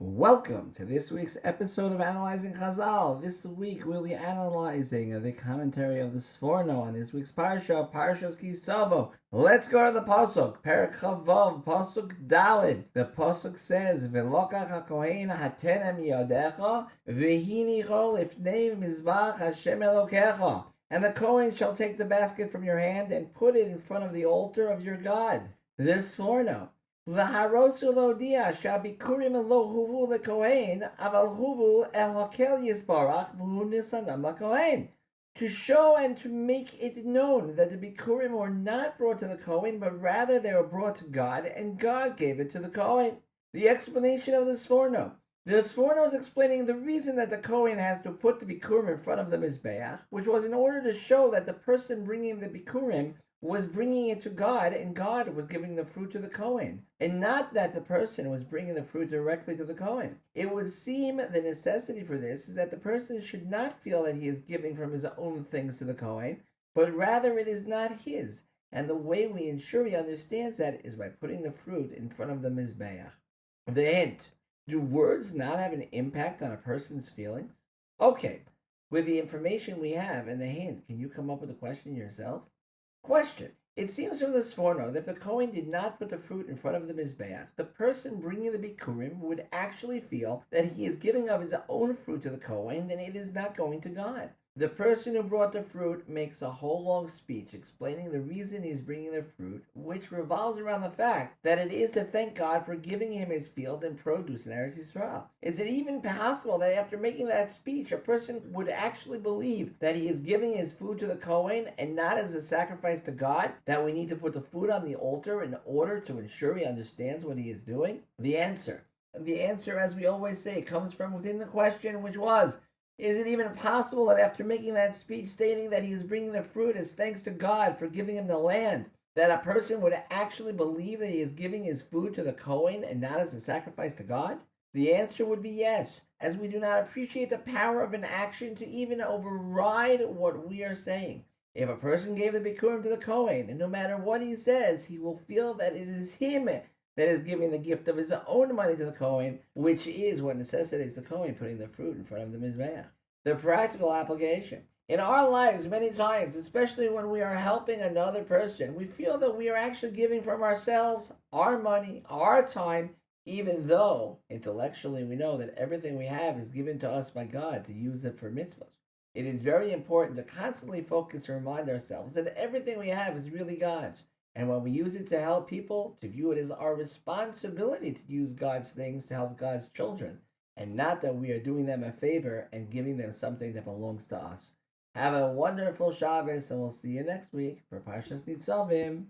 Welcome to this week's episode of Analyzing Chazal. This week we'll be analyzing the commentary of the Sforno on this week's Parsha, Parshas Tevah. Let's go to the Pasuk, Perek Chavav, Pasuk Dalid. The Pasuk says, V'lokach HaKohen hatena miyodecha, v'hinicho lifnei mizbach Hashem Elokecha. And the Kohen shall take the basket from your hand and put it in front of the altar of your God. The Sforno. L'harosu lodia shabikurim lo huvu lekohen, aval huvu el hakel yisbarach v'hu nisanam lakohen. To show and to make it known that the bikurim were not brought to the Kohen, but rather they were brought to God, and God gave it to the Kohen. The explanation of the Sforno. The Sforno is explaining the reason that the Kohen has to put the bikurim in front of the Mizbeach, which was in order to show that the person bringing the bikurim was bringing it to God, and God was giving the fruit to the Kohen, and not that the person was bringing the fruit directly to the Kohen. It would seem the necessity for this is that the person should not feel that he is giving from his own things to the Kohen, but rather it is not his. And the way we ensure he understands that is by putting the fruit in front of the Mizbeach. The hint. Do words not have an impact on a person's feelings? Okay, with the information we have and the hint, can you come up with a question yourself? Question. It seems from the Sforno that if the Kohen did not put the fruit in front of the Mizbeach, the person bringing the Bikurim would actually feel that he is giving of his own fruit to the Kohen and it is not going to God. The person who brought the fruit makes a whole long speech explaining the reason he is bringing the fruit, which revolves around the fact that it is to thank God for giving him his field and produce in Eretz Yisrael. Is it even possible that after making that speech, a person would actually believe that he is giving his food to the Kohen and not as a sacrifice to God, that we need to put the food on the altar in order to ensure he understands what he is doing? The answer, as we always say, comes from within the question, which was, is it even possible that after making that speech stating that he is bringing the fruit as thanks to God for giving him the land, that a person would actually believe that he is giving his food to the Kohen and not as a sacrifice to God? The answer would be yes, as we do not appreciate the power of an action to even override what we are saying. If a person gave the Bikurim to the Kohen, and no matter what he says, he will feel that it is him that is giving the gift of his own money to the Kohen, which is what necessitates the Kohen putting the fruit in front of the Mizbeach. The practical application. In our lives, many times, especially when we are helping another person, we feel that we are actually giving from ourselves, our money, our time, even though intellectually we know that everything we have is given to us by God to use it for mitzvahs. It is very important to constantly focus and remind ourselves that everything we have is really God's. And when we use it to help people, to view it as our responsibility to use God's things to help God's children, and not that we are doing them a favor and giving them something that belongs to us. Have a wonderful Shabbos, and we'll see you next week for Parshas Nitzavim.